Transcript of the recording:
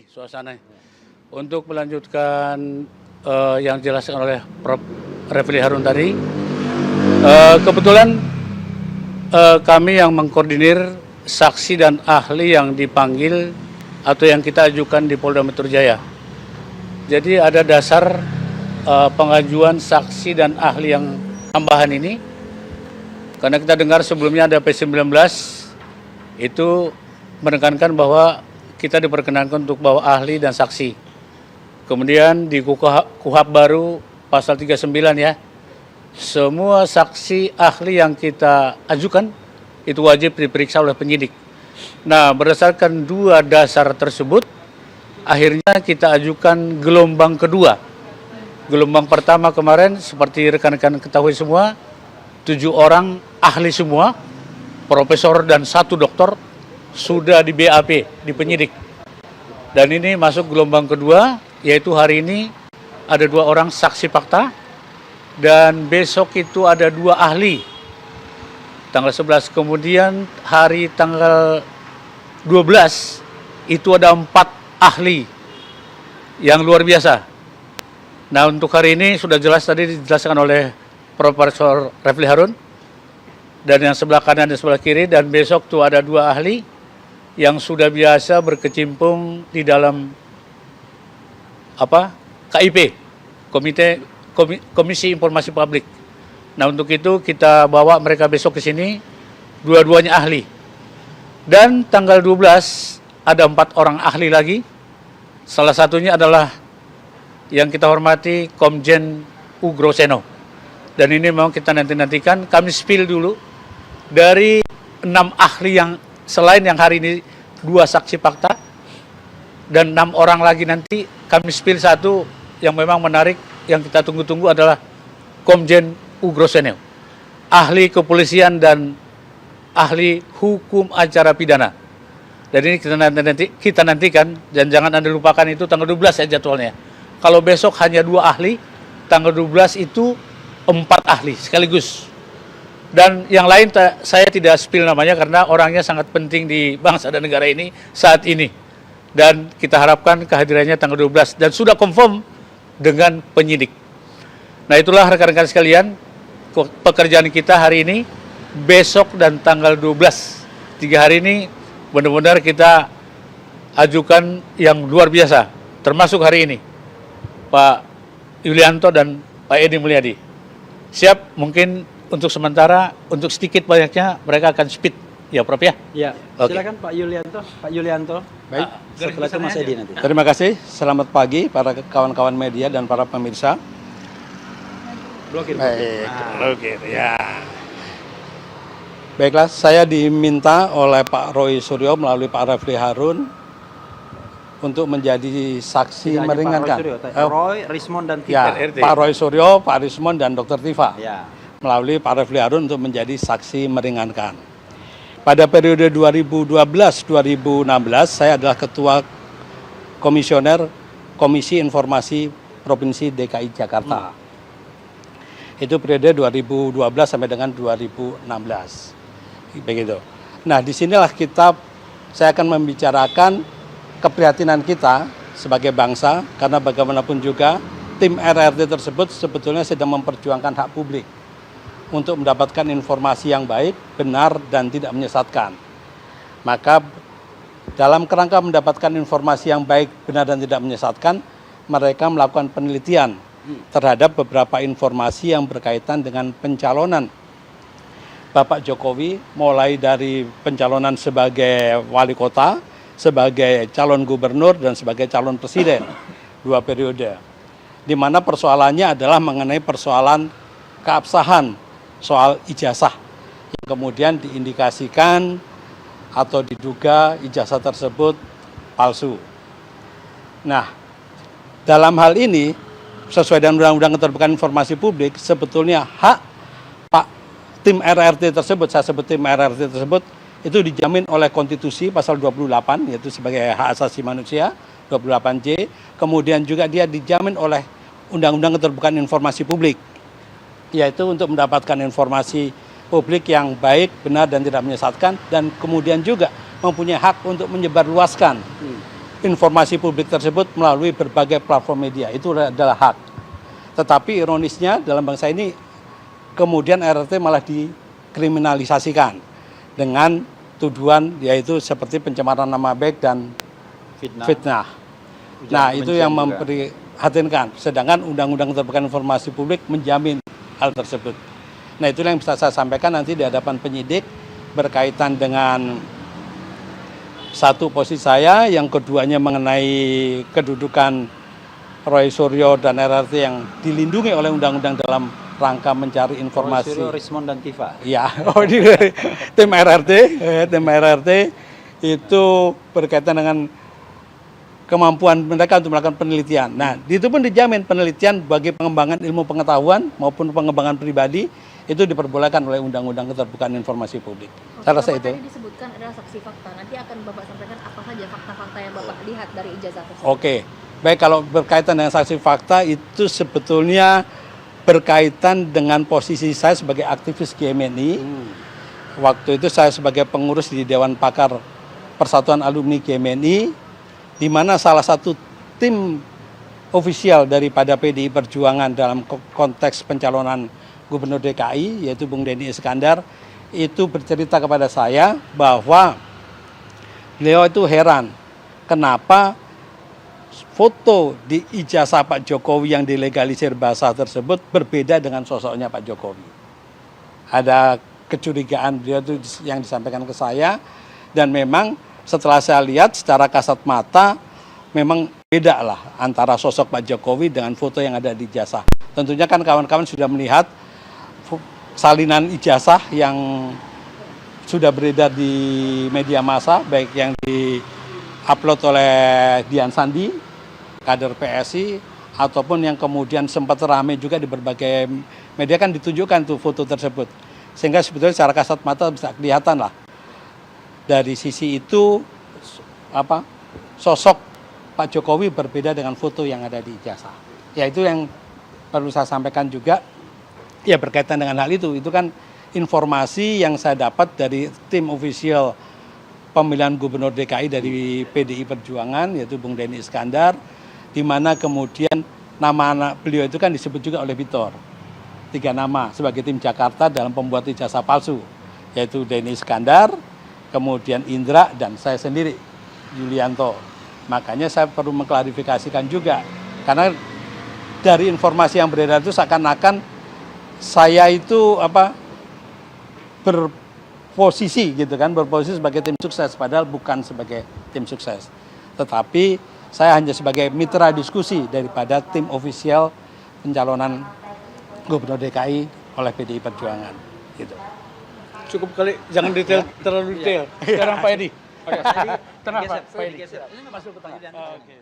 nih suasana. Untuk melanjutkan yang dijelaskan oleh Prof. Refli Harun tadi, kebetulan kami yang mengkoordinir saksi dan ahli yang dipanggil atau yang kita ajukan di Polda Metro Jaya. Jadi ada dasar pengajuan saksi dan ahli yang tambahan ini, karena kita dengar sebelumnya ada P19 itu menekankan bahwa kita diperkenankan untuk bawa ahli dan saksi. Kemudian di KUHP baru pasal 39 ya, semua saksi ahli yang kita ajukan itu wajib diperiksa oleh penyidik. Nah, berdasarkan dua dasar tersebut, akhirnya kita ajukan gelombang kedua. Gelombang pertama kemarin seperti rekan-rekan ketahui semua, 7 orang ahli semua, profesor dan 1 doktor, sudah di BAP, di penyidik. Dan ini masuk gelombang kedua, yaitu hari ini ada 2 orang saksi fakta, dan besok itu ada 2 ahli, tanggal 11. Kemudian hari tanggal 12, itu ada 4 ahli, yang luar biasa. Nah, untuk hari ini sudah jelas tadi dijelaskan oleh Profesor Refli Harun, dan yang sebelah kanan dan sebelah kiri, dan besok tuh ada 2 ahli, yang sudah biasa berkecimpung di dalam KIP, Komisi Informasi Publik. Nah, untuk itu kita bawa mereka besok ke sini, dua-duanya ahli. Dan tanggal 12 ada 4 orang ahli lagi. Salah satunya adalah yang kita hormati Komjen Ugroseno. Dan ini memang kita nantikan, kami spill dulu dari 6 ahli yang selain yang hari ini 2 saksi fakta, dan 6 orang lagi nanti kami spill satu yang memang menarik, yang kita tunggu-tunggu adalah Komjen Ugroseno, ahli kepolisian dan ahli hukum acara pidana. Dan ini kita nantikan, dan jangan Anda lupakan itu tanggal 12 ya jadwalnya. Kalau besok hanya 2 ahli, tanggal 12 itu 4 ahli sekaligus. Dan yang lain saya tidak spill namanya karena orangnya sangat penting di bangsa dan negara ini saat ini. Dan kita harapkan kehadirannya tanggal 12 dan sudah confirm dengan penyidik. Nah, itulah rekan-rekan sekalian pekerjaan kita hari ini, besok dan tanggal 12. 3 hari ini benar-benar kita ajukan yang luar biasa, termasuk hari ini Pak Yulianto dan Pak Edi Mulyadi. Siap, mungkin untuk sementara, untuk sedikit banyaknya mereka akan speed, ya Prof ya? Ya, okay. Silakan Pak Yulianto. Pak Yulianto. Baik, setelah itu Mas Edi nanti. Terima kasih, selamat pagi para kawan-kawan media dan para pemirsa. Blokir. Baik, blokir ya. Baiklah, saya diminta oleh Pak Roy Suryo melalui Pak Refli Harun untuk menjadi saksi meringankan. Pak Roy, Rismon dan Tifa. Ya, Pak Roy Suryo, Pak Rismon dan Dr. Tifa. Ya. Melalui Pak Refli Harun untuk menjadi saksi meringankan. Pada periode 2012-2016, saya adalah Ketua Komisioner Komisi Informasi Provinsi DKI Jakarta. Itu periode 2012 sampai dengan 2016. Begitu. Nah, disinilah saya akan membicarakan keprihatinan kita sebagai bangsa, karena bagaimanapun juga tim RRT tersebut sebetulnya sedang memperjuangkan hak publik untuk mendapatkan informasi yang baik, benar, dan tidak menyesatkan. Maka dalam kerangka mendapatkan informasi yang baik, benar, dan tidak menyesatkan, mereka melakukan penelitian terhadap beberapa informasi yang berkaitan dengan pencalonan Bapak Jokowi, mulai dari pencalonan sebagai wali kota, sebagai calon gubernur, dan sebagai calon presiden 2 periode. Di mana persoalannya adalah mengenai persoalan keabsahan soal ijazah yang kemudian diindikasikan atau diduga ijazah tersebut palsu. Nah, dalam hal ini sesuai dengan Undang-Undang Keterbukaan Informasi Publik, sebetulnya hak Pak tim RRT tersebut, saya sebut tim RRT tersebut, itu dijamin oleh Konstitusi pasal 28, yaitu sebagai hak asasi manusia, 28J. Kemudian juga dia dijamin oleh Undang-Undang Keterbukaan Informasi Publik, yaitu untuk mendapatkan informasi publik yang baik, benar, dan tidak menyesatkan, dan kemudian juga mempunyai hak untuk menyebarluaskan informasi publik tersebut melalui berbagai platform media. Itu adalah hak. Tetapi ironisnya dalam bangsa ini kemudian RRT malah dikriminalisasikan dengan tuduhan yaitu seperti pencemaran nama baik dan fitnah. Nah, itu yang memprihatinkan. Sedangkan Undang-Undang Keterbukaan Informasi Publik menjamin hal tersebut. Nah, itulah yang bisa saya sampaikan nanti di hadapan penyidik berkaitan dengan satu posisi saya, yang keduanya mengenai kedudukan Roy Suryo dan RRT yang dilindungi oleh undang-undang dalam rangka mencari informasi. Roy Suryo, Rismond dan Tifa. Ya, ini tim RRT itu berkaitan dengan kemampuan mereka untuk melakukan penelitian. Nah, itu pun dijamin penelitian bagi pengembangan ilmu pengetahuan maupun pengembangan pribadi itu diperbolehkan oleh Undang-Undang Keterbukaan Informasi Publik. Saya rasa itu. Tadi disebutkan adalah saksi fakta. Nanti akan Bapak sampaikan apa saja fakta-fakta yang Bapak lihat dari ijazah tersebut. Oke, baik, kalau berkaitan dengan saksi fakta itu sebetulnya berkaitan dengan posisi saya sebagai aktivis GMNI. Waktu itu saya sebagai pengurus di Dewan Pakar Persatuan Alumni GMNI, di mana salah satu tim ofisial daripada PDI Perjuangan dalam konteks pencalonan Gubernur DKI, yaitu Bung Denny Iskandar, itu bercerita kepada saya bahwa beliau itu heran kenapa foto di ijazah Pak Jokowi yang dilegalisir basah tersebut berbeda dengan sosoknya Pak Jokowi. Ada kecurigaan beliau itu yang disampaikan ke saya, dan memang setelah saya lihat secara kasat mata memang beda lah antara sosok Pak Jokowi dengan foto yang ada di ijazah. Tentunya kan kawan-kawan sudah melihat salinan ijazah yang sudah beredar di media massa, baik yang di-upload oleh Dian Sandi, kader PSI, ataupun yang kemudian sempat ramai juga di berbagai media, kan ditunjukkan tuh foto tersebut. Sehingga sebetulnya secara kasat mata bisa kelihatan lah dari sisi itu sosok Pak Jokowi berbeda dengan foto yang ada di ijazah. Ya, itu yang perlu saya sampaikan juga. Ya, berkaitan dengan hal itu kan informasi yang saya dapat dari tim official pemilihan Gubernur DKI dari PDI Perjuangan, yaitu Bung Denny Iskandar, di mana kemudian nama anak beliau itu kan disebut juga oleh Bitor. 3 nama sebagai tim Jakarta dalam pembuat ijazah palsu, yaitu Denny Iskandar, kemudian Indra, dan saya sendiri, Yulianto. Makanya saya perlu mengklarifikasikan juga, karena dari informasi yang beredar itu seakan-akan saya itu berposisi gitu kan, berposisi sebagai tim sukses, padahal bukan sebagai tim sukses. Tetapi saya hanya sebagai mitra diskusi daripada tim ofisial pencalonan Gubernur DKI oleh PDI Perjuangan. Gitu. Cukup kali, jangan detail terlalu detail. Sekarang Pak Edi. Tenang Pak Edi. Ini nggak masuk ke tengah. Oke.